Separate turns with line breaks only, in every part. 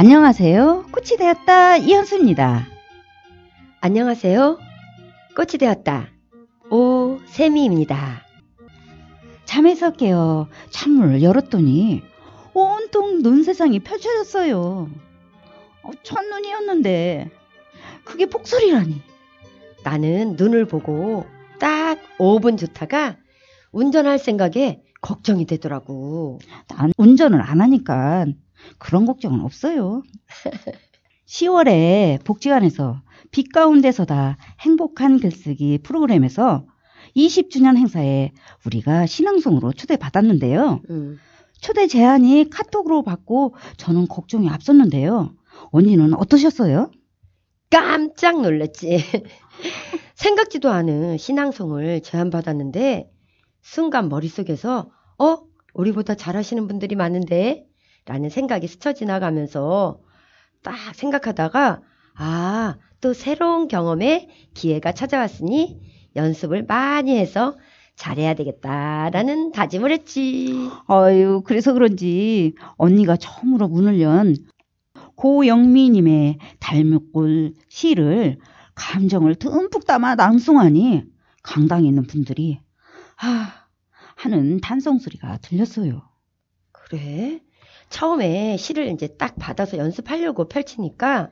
안녕하세요. 꽃이 되었다 이현수입니다.
안녕하세요. 꽃이 되었다 오세미입니다.
잠에서 깨어 창문을 열었더니 온통 눈 세상이 펼쳐졌어요. 첫눈이었는데 그게 폭설이라니.
나는 눈을 보고 딱 5분 좋다가 운전할 생각에 걱정이 되더라고.
난 운전을 안 하니까 그런 걱정은 없어요. 10월에 복지관에서 빛 가운데서다 행복한 글쓰기 프로그램에서 20주년 행사에 우리가 신앙송으로 초대받았는데요. 초대 제안이 카톡으로 받고 저는 걱정이 앞섰는데요. 언니는 어떠셨어요?
깜짝 놀랐지. 생각지도 않은 신앙송을 제안받았는데 순간 머릿속에서 우리보다 잘하시는 분들이 많은데? 라는 생각이 스쳐 지나가면서 딱 생각하다가 또 새로운 경험에 기회가 찾아왔으니 연습을 많이 해서 잘해야 되겠다라는 다짐을 했지.
그래서 그런지 언니가 처음으로 문을 연 고영미님의 달목골 시를 감정을 듬뿍 담아 낭송하니 강당에 있는 분들이 하는 단성 소리가 들렸어요.
그래? 처음에 시를 이제 딱 받아서 연습하려고 펼치니까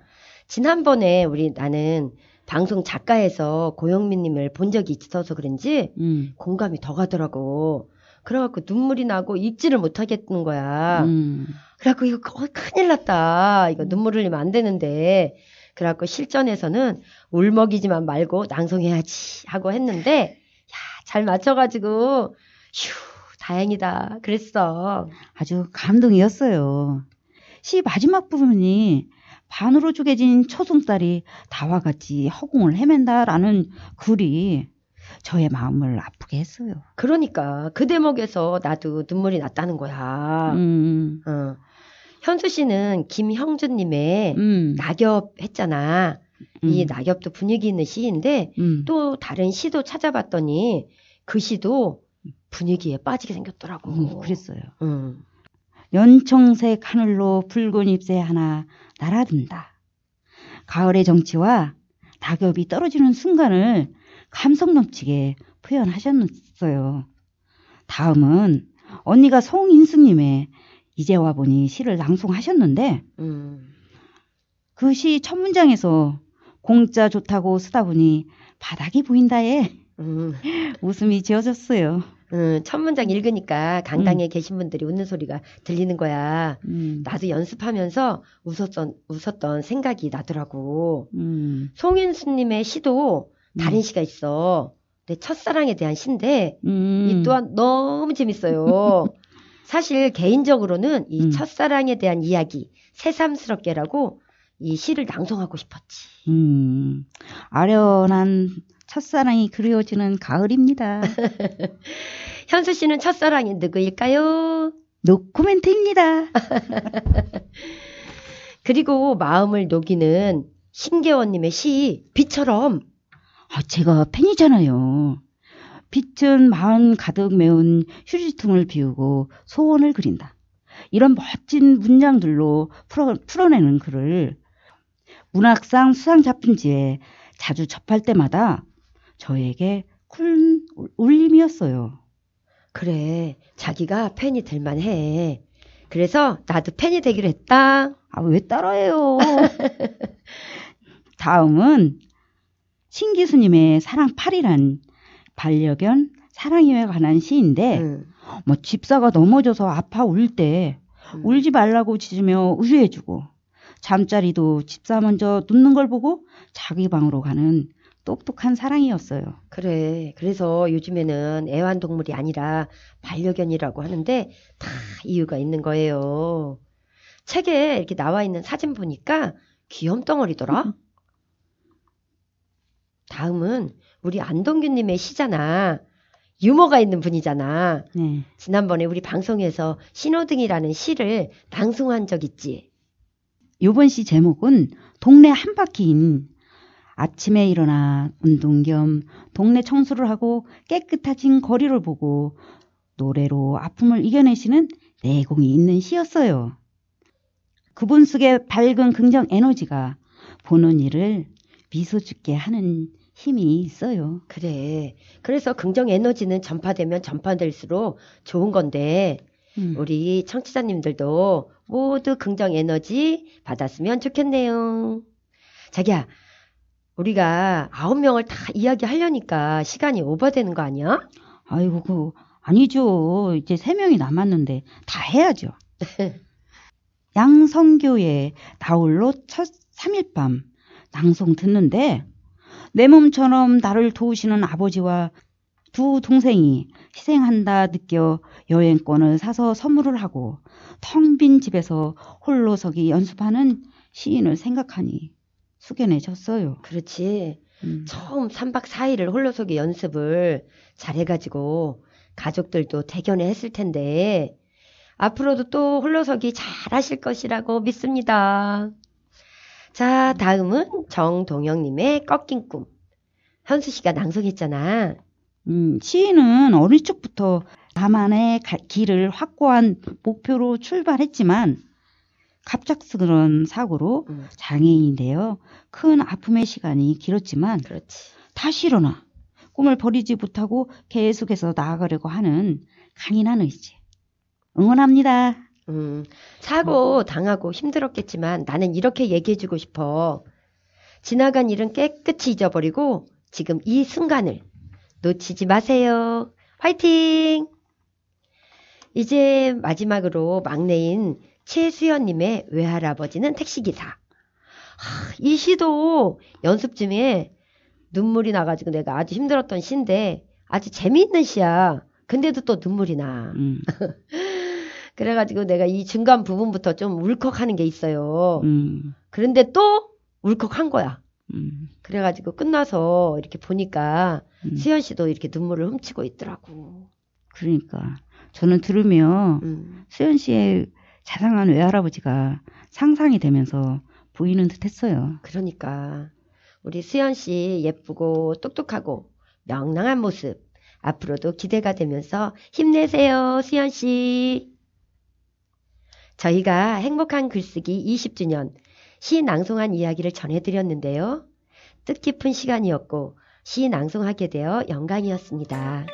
지난번에 나는 방송 작가에서 고영민님을 본 적이 있어서 그런지 공감이 더 가더라고. 그래갖고 눈물이 나고 읽지를 못하겠는 거야. 그래갖고 이거 큰일 났다. 이거 눈물 흘리면 안 되는데. 그래갖고 실전에서는 울먹이지만 말고 낭송해야지 하고 했는데 잘 맞춰가지고 다행이다 그랬어.
아주 감동이었어요. 시 마지막 부분이 반으로 쪼개진 초송살이 다와 같이 허공을 헤맨다라는 글이 저의 마음을 아프게 했어요.
그러니까 그 대목에서 나도 눈물이 났다는 거야. 현수 씨는 김형준님의 낙엽 했잖아. 이 낙엽도 분위기 있는 시인데 또 다른 시도 찾아봤더니 그 시도 분위기에 빠지게 생겼더라고.
그랬어요. 연청색 하늘로 붉은 잎새 하나 날아든다. 가을의 정취와 낙엽이 떨어지는 순간을 감성 넘치게 표현하셨어요. 다음은 언니가 송인숙님의 이제와 보니 시를 낭송하셨는데 그 시 첫 문장에서 공짜 좋다고 쓰다 보니 바닥이 보인다에 웃음이 지어졌어요.
첫 문장 읽으니까 강당에 계신 분들이 웃는 소리가 들리는 거야. 나도 연습하면서 웃었던 생각이 나더라고. 송인수님의 시도 다른 시가 있어. 내 첫사랑에 대한 시인데 이 또한 너무 재밌어요. 사실 개인적으로는 이 첫사랑에 대한 이야기 새삼스럽게라고 이 시를 낭송하고 싶었지.
아련한 첫사랑이 그리워지는 가을입니다.
현수 씨는 첫사랑이 누구일까요?
노코멘트입니다.
그리고 마음을 녹이는 신계원님의 시 빛처럼.
제가 팬이잖아요. 빛은 마음 가득 메운 휴지통을 비우고 소원을 그린다. 이런 멋진 문장들로 풀어내는 글을 문학상 수상 작품지에 자주 접할 때마다 저에게 큰 울림이었어요.
그래, 자기가 팬이 될 만해. 그래서 나도 팬이 되기로 했다.
왜 따라해요? 다음은 신기수님의 사랑팔이란 반려견 사랑에 관한 시인데 집사가 넘어져서 아파 울 때 울지 말라고 짖으며 우유해주고 잠자리도 집사 먼저 눕는 걸 보고 자기 방으로 가는 똑똑한 사랑이었어요.
그래. 그래서 요즘에는 애완동물이 아니라 반려견이라고 하는데 다 이유가 있는 거예요. 책에 이렇게 나와 있는 사진 보니까 귀염덩어리더라. 다음은 우리 안동규님의 시잖아. 유머가 있는 분이잖아.
네.
지난번에 우리 방송에서 신호등이라는 시를 낭송한 적 있지.
이번 시 제목은 동네 한 바퀴인 아침에 일어나 운동 겸 동네 청소를 하고 깨끗해진 거리를 보고 노래로 아픔을 이겨내시는 내공이 있는 시였어요. 그분속의 밝은 긍정 에너지가 보는 일을 미소 짓게 하는 힘이 있어요.
그래. 그래서 긍정 에너지는 전파되면 전파될수록 좋은 건데 우리 청취자님들도 모두 긍정 에너지 받았으면 좋겠네요. 자기야, 우리가 9명을 다 이야기하려니까 시간이 오버되는 거 아니야?
아이고, 아니죠. 이제 3명이 남았는데 다 해야죠. 양성교의 나홀로 첫 3일 밤 낭송 듣는데 내 몸처럼 나를 도우시는 아버지와 두 동생이 희생한다 느껴 여행권을 사서 선물을 하고 텅 빈 집에서 홀로서기 연습하는 시인을 생각하니 숙연해졌어요.
그렇지. 처음 3박 4일을 홀로서기 연습을 잘해가지고 가족들도 대견해 했을 텐데 앞으로도 또 홀로서기 잘 하실 것이라고 믿습니다. 자, 다음은 정동영님의 꺾인 꿈. 현수 씨가 낭송했잖아.
시인은 어릴 적부터 나만의 길을 확고한 목표로 출발했지만 갑작스런 사고로 장애인이 되어 큰 아픔의 시간이 길었지만
그렇지.
다시 일어나 꿈을 버리지 못하고 계속해서 나아가려고 하는 강인한 의지. 응원합니다.
사고 당하고 힘들었겠지만 나는 이렇게 얘기해주고 싶어. 지나간 일은 깨끗이 잊어버리고 지금 이 순간을 놓치지 마세요. 화이팅! 이제 마지막으로 막내인 최수연님의 외할아버지는 택시기사. 이 시도 연습 중에 눈물이 나가지고 내가 아주 힘들었던 시인데 아주 재미있는 시야. 근데도 또 눈물이 나. 그래가지고 내가 이 중간 부분부터 좀 울컥하는 게 있어요. 그런데 또 울컥한 거야. 그래가지고 끝나서 이렇게 보니까 수연 씨도 이렇게 눈물을 훔치고 있더라고.
그러니까 저는 들으며 수연 씨의 자상한 외할아버지가 상상이 되면서 보이는 듯 했어요.
그러니까 우리 수연 씨 예쁘고 똑똑하고 명랑한 모습 앞으로도 기대가 되면서 힘내세요, 수연 씨. 저희가 행복한 글쓰기 20주년 시 낭송한 이야기를 전해드렸는데요. 뜻깊은 시간이었고 시 낭송하게 되어 영광이었습니다.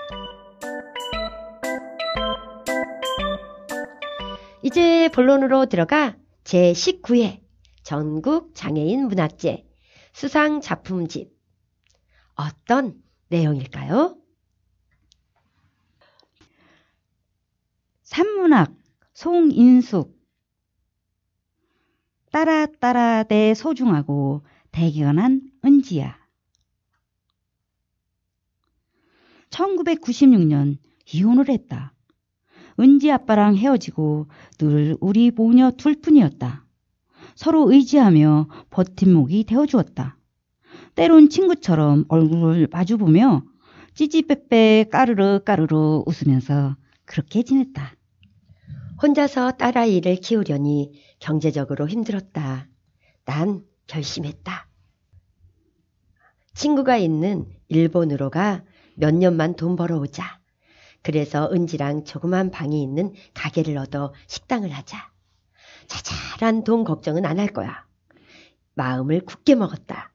이제 본론으로 들어가 제19회 전국 장애인 문학제 수상 작품집 어떤 내용일까요?
산문학 송인숙 따라 내 소중하고 대견한 은지야. 1996년 이혼을 했다. 은지 아빠랑 헤어지고 늘 우리 모녀 둘뿐이었다. 서로 의지하며 버팀목이 되어주었다. 때론 친구처럼 얼굴을 마주보며 찌찌빼빼 까르르 웃으면서 그렇게 지냈다.
혼자서 딸아이를 키우려니 경제적으로 힘들었다. 난 결심했다. 친구가 있는 일본으로 가 몇 년만 돈 벌어오자. 그래서 은지랑 조그만 방이 있는 가게를 얻어 식당을 하자. 자잘한 돈 걱정은 안 할 거야. 마음을 굳게 먹었다.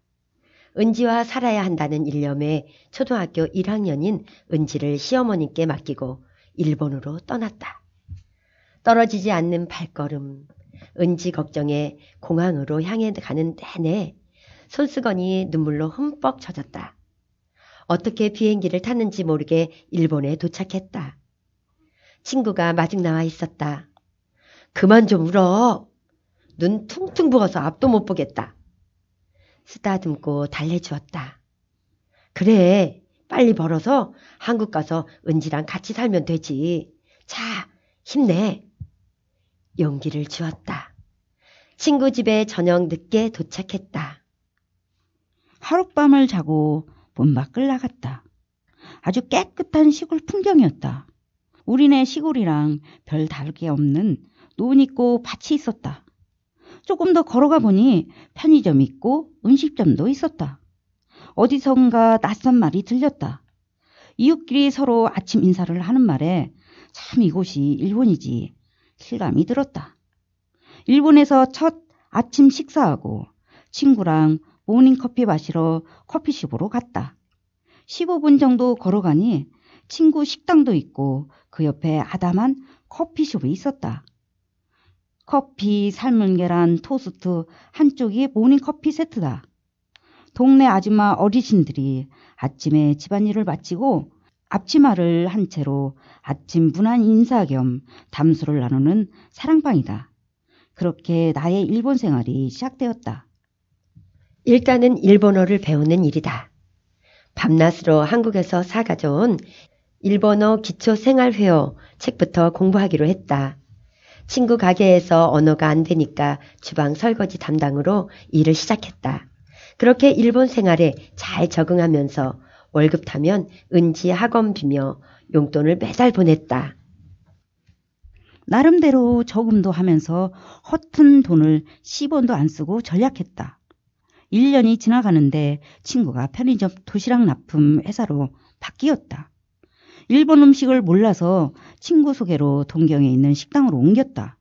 은지와 살아야 한다는 일념에 초등학교 1학년인 은지를 시어머니께 맡기고 일본으로 떠났다. 떨어지지 않는 발걸음, 은지 걱정에 공항으로 향해 가는 내내 손수건이 눈물로 흠뻑 젖었다. 어떻게 비행기를 탔는지 모르게 일본에 도착했다. 친구가 마중 나와 있었다. 그만 좀 울어. 눈 퉁퉁 부어서 앞도 못 보겠다. 쓰다듬고 달래주었다. 그래, 빨리 벌어서 한국 가서 은지랑 같이 살면 되지. 자, 힘내. 용기를 주었다. 친구 집에 저녁 늦게 도착했다.
하룻밤을 자고 문 밖을 나갔다. 아주 깨끗한 시골 풍경이었다. 우리네 시골이랑 별 다를 게 없는 논 있고 밭이 있었다. 조금 더 걸어가 보니 편의점이 있고 음식점도 있었다. 어디선가 낯선 말이 들렸다. 이웃끼리 서로 아침 인사를 하는 말에 참 이곳이 일본이지 실감이 들었다. 일본에서 첫 아침 식사하고 친구랑 모닝커피 마시러 커피숍으로 갔다. 15분 정도 걸어가니 친구 식당도 있고 그 옆에 아담한 커피숍이 있었다. 커피, 삶은 계란, 토스트, 한쪽이 모닝커피 세트다. 동네 아줌마 어르신들이 아침에 집안일을 마치고 앞치마를 한 채로 아침 무난 인사 겸 담소를 나누는 사랑방이다. 그렇게 나의 일본 생활이 시작되었다.
일단은 일본어를 배우는 일이다. 밤낮으로 한국에서 사가져온 일본어 기초생활회화 책부터 공부하기로 했다. 친구 가게에서 언어가 안 되니까 주방 설거지 담당으로 일을 시작했다. 그렇게 일본 생활에 잘 적응하면서 월급 타면 은지 학원비며 용돈을 매달 보냈다.
나름대로 저금도 하면서 허튼 돈을 10원도 안 쓰고 전략했다. 1년이 지나가는데 친구가 편의점 도시락 납품 회사로 바뀌었다. 일본 음식을 몰라서 친구 소개로 동경에 있는 식당으로 옮겼다.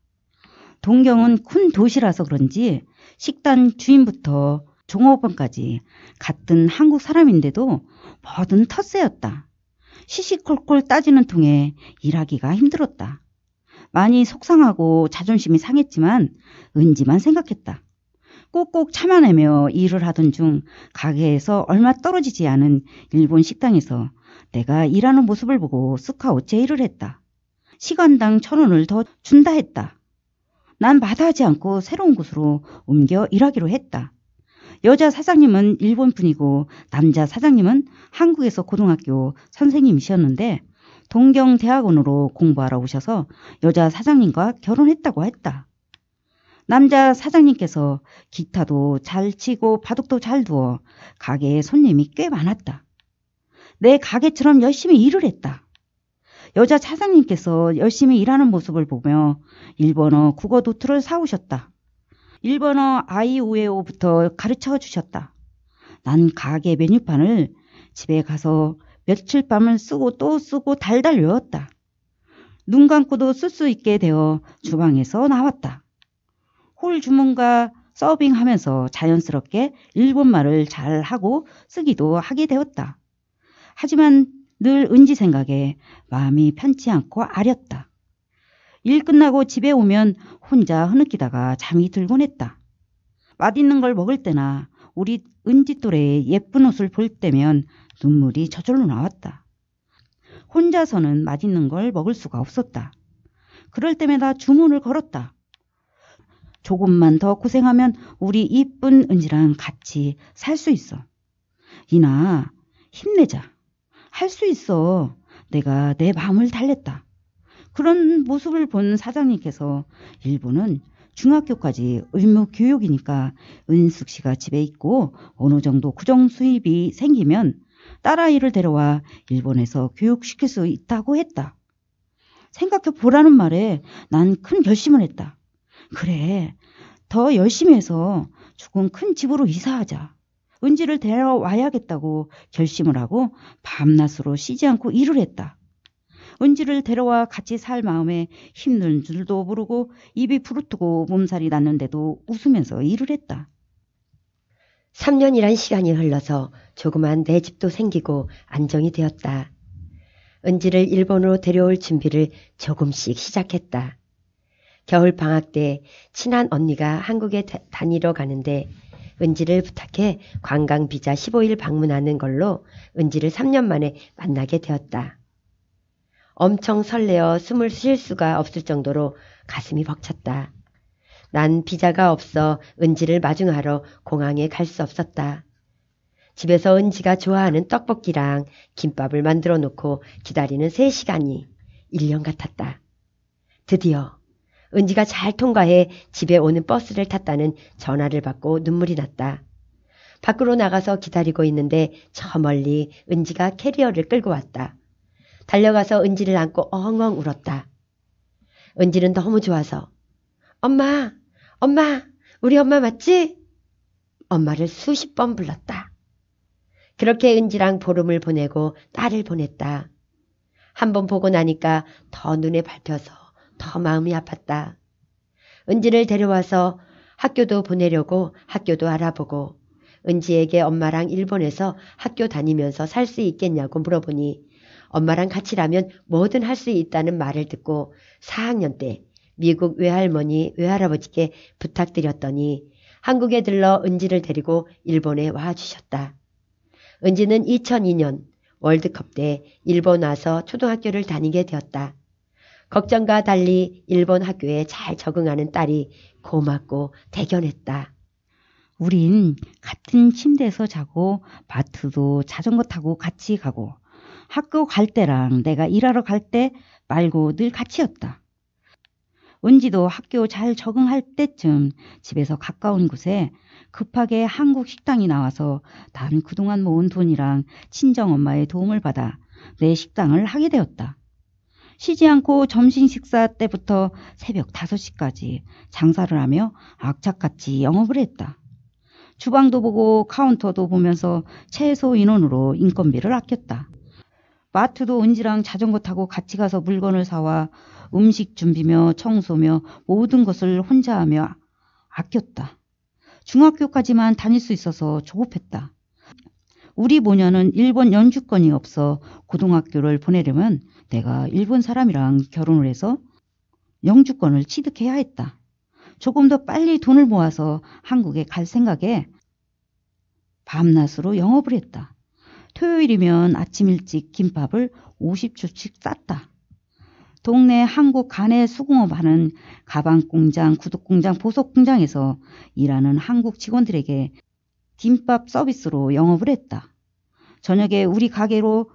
동경은 큰 도시라서 그런지 식당 주인부터 종업원까지 같은 한국 사람인데도 뭐든 텃세였다. 시시콜콜 따지는 통에 일하기가 힘들었다. 많이 속상하고 자존심이 상했지만 은지만 생각했다. 꼭꼭 참아내며 일을 하던 중 가게에서 얼마 떨어지지 않은 일본 식당에서 내가 일하는 모습을 보고 쓱하고 제의를 했다. 시간당 1,000원을 더 준다 했다. 난 마다하지 않고 새로운 곳으로 옮겨 일하기로 했다. 여자 사장님은 일본 분이고 남자 사장님은 한국에서 고등학교 선생님이셨는데 동경대학원으로 공부하러 오셔서 여자 사장님과 결혼했다고 했다. 남자 사장님께서 기타도 잘 치고 바둑도 잘 두어 가게에 손님이 꽤 많았다. 내 가게처럼 열심히 일을 했다. 여자 사장님께서 열심히 일하는 모습을 보며 일본어 국어 노트를 사오셨다. 일본어 아이우에오부터 가르쳐 주셨다. 난 가게 메뉴판을 집에 가서 며칠 밤을 쓰고 또 쓰고 달달 외웠다. 눈 감고도 쓸 수 있게 되어 주방에서 나왔다. 홀 주문과 서빙하면서 자연스럽게 일본말을 잘 하고 쓰기도 하게 되었다. 하지만 늘 은지 생각에 마음이 편치 않고 아렸다. 일 끝나고 집에 오면 혼자 흐느끼다가 잠이 들곤 했다. 맛있는 걸 먹을 때나 우리 은지 또래의 예쁜 옷을 볼 때면 눈물이 저절로 나왔다. 혼자서는 맛있는 걸 먹을 수가 없었다. 그럴 때마다 주문을 걸었다. 조금만 더 고생하면 우리 이쁜 은지랑 같이 살 수 있어. 이나 힘내자. 할 수 있어. 내가 내 마음을 달랬다. 그런 모습을 본 사장님께서 일본은 중학교까지 의무 교육이니까 은숙 씨가 집에 있고 어느 정도 구정 수입이 생기면 딸아이를 데려와 일본에서 교육시킬 수 있다고 했다. 생각해 보라는 말에 난 큰 결심을 했다. 그래, 더 열심히 해서 조금 큰 집으로 이사하자. 은지를 데려와야겠다고 결심을 하고 밤낮으로 쉬지 않고 일을 했다. 은지를 데려와 같이 살 마음에 힘든 줄도 모르고 입이 부르트고 몸살이 났는데도 웃으면서 일을 했다.
3년이란 시간이 흘러서 조그만 내 집도 생기고 안정이 되었다. 은지를 일본으로 데려올 준비를 조금씩 시작했다. 겨울 방학 때 친한 언니가 한국에 다니러 가는데 은지를 부탁해 관광 비자 15일 방문하는 걸로 은지를 3년 만에 만나게 되었다. 엄청 설레어 숨을 쉴 수가 없을 정도로 가슴이 벅찼다. 난 비자가 없어 은지를 마중하러 공항에 갈 수 없었다. 집에서 은지가 좋아하는 떡볶이랑 김밥을 만들어 놓고 기다리는 3시간이 1년 같았다. 드디어 은지가 잘 통과해 집에 오는 버스를 탔다는 전화를 받고 눈물이 났다. 밖으로 나가서 기다리고 있는데 저 멀리 은지가 캐리어를 끌고 왔다. 달려가서 은지를 안고 엉엉 울었다. 은지는 너무 좋아서 엄마, 엄마, 우리 엄마 맞지? 엄마를 수십 번 불렀다. 그렇게 은지랑 보름을 보내고 딸을 보냈다. 한 번 보고 나니까 더 눈에 밟혀서 더 마음이 아팠다. 은지를 데려와서 학교도 보내려고 학교도 알아보고 은지에게 엄마랑 일본에서 학교 다니면서 살 수 있겠냐고 물어보니 엄마랑 같이라면 뭐든 할 수 있다는 말을 듣고 4학년 때 미국 외할머니, 외할아버지께 부탁드렸더니 한국에 들러 은지를 데리고 일본에 와주셨다. 은지는 2002년 월드컵 때 일본 와서 초등학교를 다니게 되었다. 걱정과 달리 일본 학교에 잘 적응하는 딸이 고맙고 대견했다.
우린 같은 침대에서 자고 마트도 자전거 타고 같이 가고 학교 갈 때랑 내가 일하러 갈 때 말고 늘 같이였다. 은지도 학교 잘 적응할 때쯤 집에서 가까운 곳에 급하게 한국 식당이 나와서 난 그동안 모은 돈이랑 친정엄마의 도움을 받아 내 식당을 하게 되었다. 쉬지 않고 점심 식사 때부터 새벽 5시까지 장사를 하며 악착같이 영업을 했다. 주방도 보고 카운터도 보면서 최소 인원으로 인건비를 아꼈다. 마트도 은지랑 자전거 타고 같이 가서 물건을 사와 음식 준비며 청소며 모든 것을 혼자 하며 아꼈다. 중학교까지만 다닐 수 있어서 조급했다. 우리 모녀는 일본 영주권이 없어 고등학교를 보내려면 내가 일본 사람이랑 결혼을 해서 영주권을 취득해야 했다. 조금 더 빨리 돈을 모아서 한국에 갈 생각에 밤낮으로 영업을 했다. 토요일이면 아침 일찍 김밥을 50주씩 쌌다. 동네 한국 가내 수공업하는 가방공장, 구두공장, 보석공장에서 일하는 한국 직원들에게 김밥 서비스로 영업을 했다. 저녁에 우리 가게로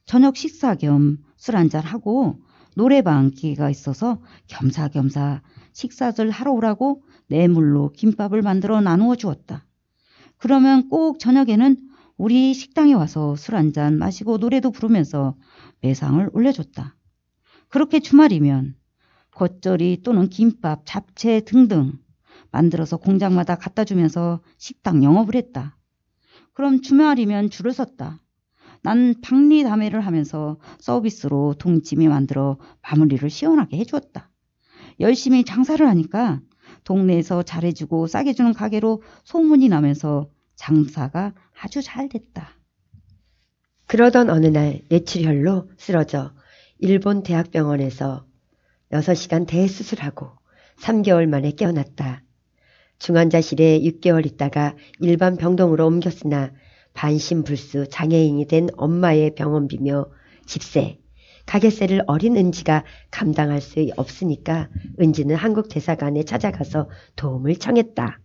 저녁 식사 겸 술 한잔 하고 노래방 기회가 있어서 겸사겸사 식사를 하러 오라고 뇌물로 김밥을 만들어 나누어 주었다. 그러면 꼭 저녁에는 우리 식당에 와서 술 한잔 마시고 노래도 부르면서 매상을 올려줬다. 그렇게 주말이면 겉절이 또는 김밥, 잡채 등등 만들어서 공장마다 갖다 주면서 식당 영업을 했다. 그럼 주말이면 줄을 섰다. 난 박리다매를 하면서 서비스로 동치미 만들어 마무리를 시원하게 해주었다. 열심히 장사를 하니까 동네에서 잘해주고 싸게 주는 가게로 소문이 나면서 장사가 아주 잘 됐다.
그러던 어느 날 뇌출혈로 쓰러져 일본 대학병원에서 6시간 대수술하고 3개월 만에 깨어났다. 중환자실에 6개월 있다가 일반 병동으로 옮겼으나 반신불수 장애인이 된 엄마의 병원비며 집세, 가게세를 어린 은지가 감당할 수 없으니까 은지는 한국 대사관에 찾아가서 도움을 청했다.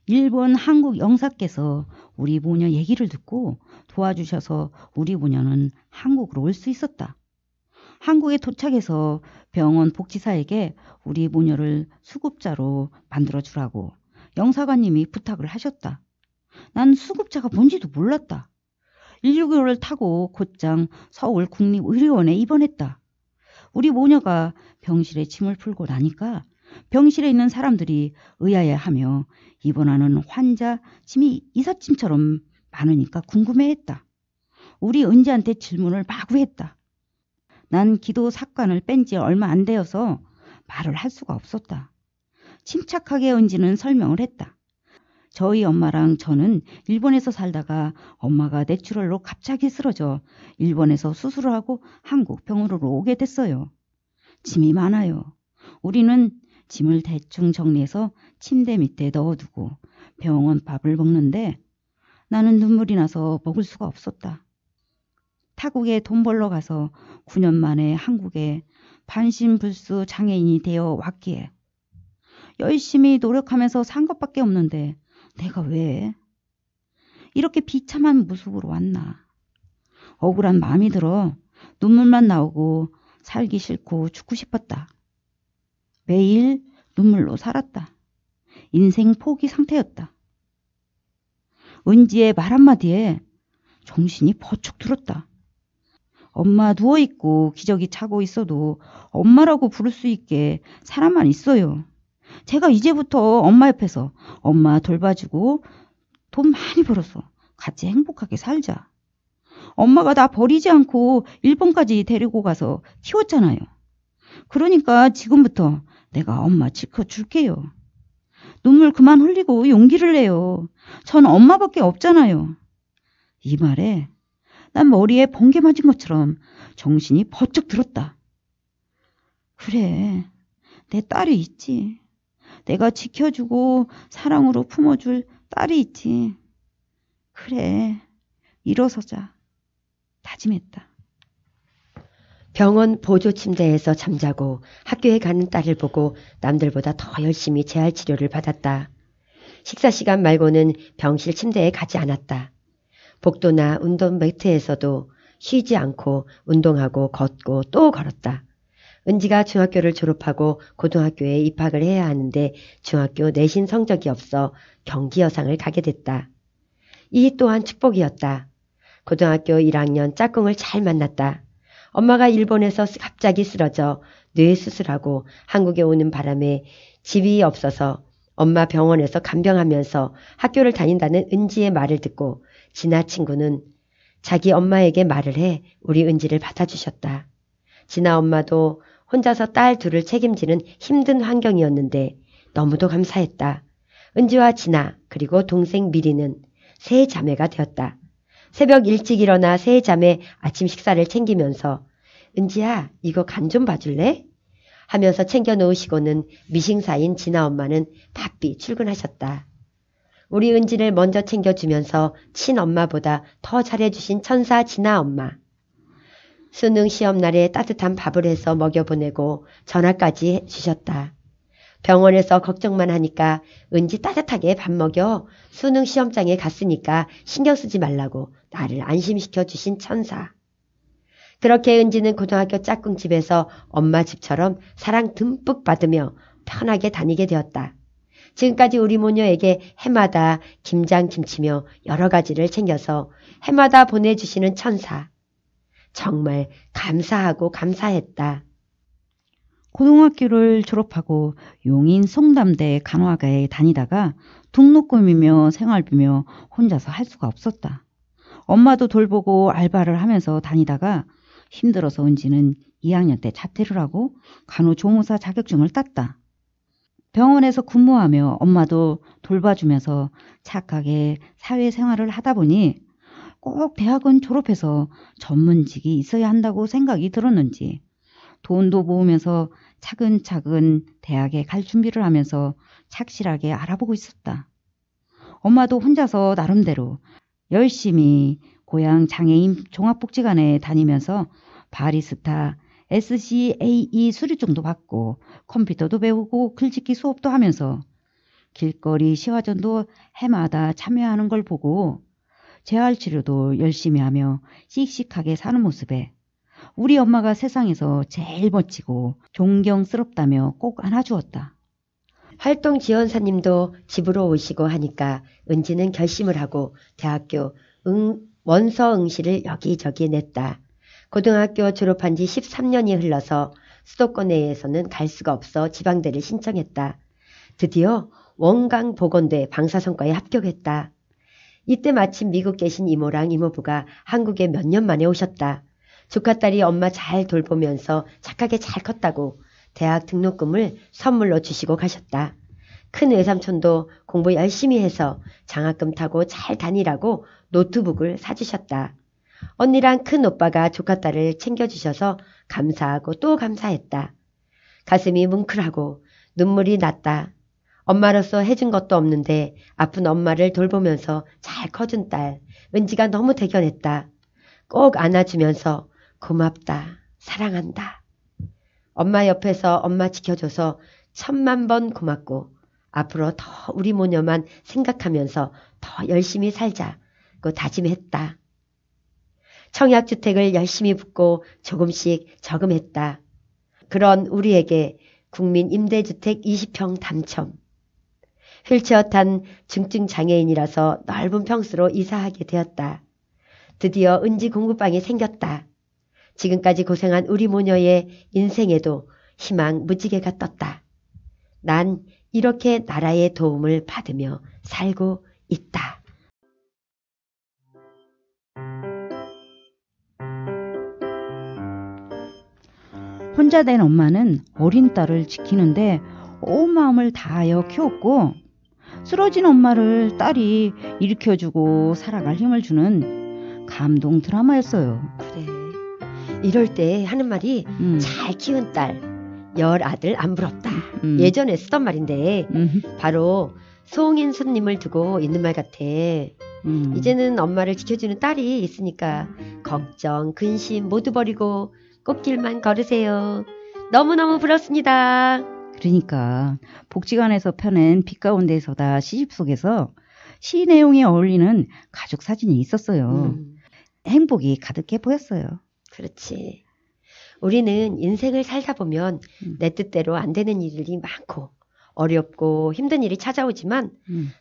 일본 한국 영사께서 우리 모녀 얘기를 듣고 도와주셔서 우리 모녀는 한국으로 올 수 있었다. 한국에 도착해서 병원 복지사에게 우리 모녀를 수급자로 만들어주라고 영사관님이 부탁을 하셨다. 난 수급자가 뭔지도 몰랐다. 119를 타고 곧장 서울국립의료원에 입원했다. 우리 모녀가 병실에 짐을 풀고 나니까 병실에 있는 사람들이 의아해하며 입원하는 환자 짐이 이삿짐처럼 많으니까 궁금해했다. 우리 은지한테 질문을 마구 했다. 난 기도 삭관을 뺀 지 얼마 안 되어서 말을 할 수가 없었다. 침착하게 은지는 설명을 했다. 저희 엄마랑 저는 일본에서 살다가 엄마가 뇌출혈로 갑자기 쓰러져 일본에서 수술을 하고 한국 병원으로 오게 됐어요. 짐이 많아요. 우리는 짐을 대충 정리해서 침대 밑에 넣어두고 병원 밥을 먹는데 나는 눈물이 나서 먹을 수가 없었다. 타국에 돈 벌러 가서 9년 만에 한국에 반신불수 장애인이 되어 왔기에 열심히 노력하면서 산 것밖에 없는데 내가 왜 이렇게 비참한 모습으로 왔나. 억울한 마음이 들어 눈물만 나오고 살기 싫고 죽고 싶었다. 매일 눈물로 살았다. 인생 포기 상태였다. 은지의 말 한마디에 정신이 버쩍 들었다. 엄마 누워있고 기저귀 차고 있어도 엄마라고 부를 수 있게 사람만 있어요. 제가 이제부터 엄마 옆에서 엄마 돌봐주고 돈 많이 벌어서 같이 행복하게 살자. 엄마가 나 버리지 않고 일본까지 데리고 가서 키웠잖아요. 그러니까 지금부터 내가 엄마 지켜줄게요. 눈물 그만 흘리고 용기를 내요. 전 엄마밖에 없잖아요. 이 말에 난 머리에 번개 맞은 것처럼 정신이 번쩍 들었다. 그래, 내 딸이 있지. 내가 지켜주고 사랑으로 품어줄 딸이 있지. 그래, 일어서자. 다짐했다.
병원 보조 침대에서 잠자고 학교에 가는 딸을 보고 남들보다 더 열심히 재활 치료를 받았다. 식사 시간 말고는 병실 침대에 가지 않았다. 복도나 운동 매트에서도 쉬지 않고 운동하고 걷고 또 걸었다. 은지가 중학교를 졸업하고 고등학교에 입학을 해야 하는데 중학교 내신 성적이 없어 경기 여상을 가게 됐다. 이 또한 축복이었다. 고등학교 1학년 짝꿍을 잘 만났다. 엄마가 일본에서 갑자기 쓰러져 뇌 수술하고 한국에 오는 바람에 집이 없어서 엄마 병원에서 간병하면서 학교를 다닌다는 은지의 말을 듣고 진아 친구는 자기 엄마에게 말을 해 우리 은지를 받아주셨다. 진아 엄마도 혼자서 딸 둘을 책임지는 힘든 환경이었는데 너무도 감사했다. 은지와 진아 그리고 동생 미리는 세 자매가 되었다. 새벽 일찍 일어나 세 자매 아침 식사를 챙기면서 은지야 이거 간 좀 봐줄래? 하면서 챙겨 놓으시고는 미싱사인 진아 엄마는 바삐 출근하셨다. 우리 은지를 먼저 챙겨주면서 친엄마보다 더 잘해주신 천사 진아 엄마. 수능 시험날에 따뜻한 밥을 해서 먹여보내고 전화까지 해주셨다. 병원에서 걱정만 하니까 은지 따뜻하게 밥 먹여 수능 시험장에 갔으니까 신경 쓰지 말라고 나를 안심시켜 주신 천사. 그렇게 은지는 고등학교 짝꿍집에서 엄마 집처럼 사랑 듬뿍 받으며 편하게 다니게 되었다. 지금까지 우리 모녀에게 해마다 김장김치며 여러 가지를 챙겨서 해마다 보내주시는 천사. 정말 감사하고 감사했다.
고등학교를 졸업하고 용인 송담대 간호학과에 다니다가 등록금이며 생활비며 혼자서 할 수가 없었다. 엄마도 돌보고 알바를 하면서 다니다가 힘들어서 은지는 2학년 때 자퇴를 하고 간호조무사 자격증을 땄다. 병원에서 근무하며 엄마도 돌봐주면서 착하게 사회생활을 하다 보니 꼭 대학은 졸업해서 전문직이 있어야 한다고 생각이 들었는지 돈도 모으면서 차근차근 대학에 갈 준비를 하면서 착실하게 알아보고 있었다. 엄마도 혼자서 나름대로 열심히 고향 장애인 종합복지관에 다니면서 바리스타, SCAE 수료증도 받고 컴퓨터도 배우고 글짓기 수업도 하면서 길거리 시화전도 해마다 참여하는 걸 보고 재활치료도 열심히 하며 씩씩하게 사는 모습에 우리 엄마가 세상에서 제일 멋지고 존경스럽다며 꼭 안아주었다.
활동 지원사님도 집으로 오시고 하니까 은지는 결심을 하고 대학교 원서 응시를 여기저기 냈다. 고등학교 졸업한 지 13년이 흘러서 수도권 내에서는 갈 수가 없어 지방대를 신청했다. 드디어 원광보건대 방사선과에 합격했다. 이때 마침 미국 계신 이모랑 이모부가 한국에 몇 년 만에 오셨다. 조카딸이 엄마 잘 돌보면서 착하게 잘 컸다고 대학 등록금을 선물로 주시고 가셨다. 큰 외삼촌도 공부 열심히 해서 장학금 타고 잘 다니라고 노트북을 사주셨다. 언니랑 큰 오빠가 조카딸을 챙겨주셔서 감사하고 또 감사했다. 가슴이 뭉클하고 눈물이 났다. 엄마로서 해준 것도 없는데 아픈 엄마를 돌보면서 잘 커준 딸 은지가 너무 대견했다. 꼭 안아주면서 고맙다, 사랑한다. 엄마 옆에서 엄마 지켜줘서 1000만 번 고맙고 앞으로 더 우리 모녀만 생각하면서 더 열심히 살자고 다짐했다. 청약주택을 열심히 붓고 조금씩 저금했다. 그런 우리에게 국민임대주택 20평 당첨. 휠체어 탄 중증 장애인이라서 넓은 평수로 이사하게 되었다. 드디어 은지 공부방이 생겼다. 지금까지 고생한 우리 모녀의 인생에도 희망 무지개가 떴다. 난 이렇게 나라의 도움을 받으며 살고 있다.
혼자 된 엄마는 어린 딸을 지키는데 온 마음을 다하여 키웠고 쓰러진 엄마를 딸이 일으켜주고 살아갈 힘을 주는 감동 드라마였어요.
그래. 이럴 때 하는 말이
음.
잘 키운 딸, 열 아들 안 부럽다.
음.
예전에 쓰던 말인데 바로 송인 손님을 두고 있는 말 같아. 이제는 엄마를 지켜주는 딸이 있으니까 걱정, 근심 모두 버리고 꽃길만 걸으세요. 너무너무 부럽습니다.
그러니까 복지관에서 펴낸 빛 가운데서다 시집 속에서 시 내용에 어울리는 가족 사진이 있었어요. 행복이 가득해 보였어요.
그렇지. 우리는 인생을 살다 보면 내 뜻대로 안 되는 일이 많고 어렵고 힘든 일이 찾아오지만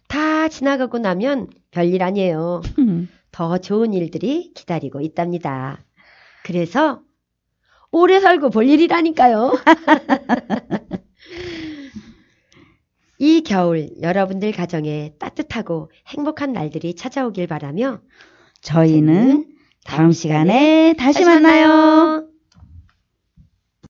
다 지나가고 나면 별일 아니에요. 더 좋은 일들이 기다리고 있답니다. 그래서 오래 살고 볼 일이라니까요. 이 겨울 여러분들 가정에 따뜻하고 행복한 날들이 찾아오길 바라며
저희는 다음 시간에 다시 만나요.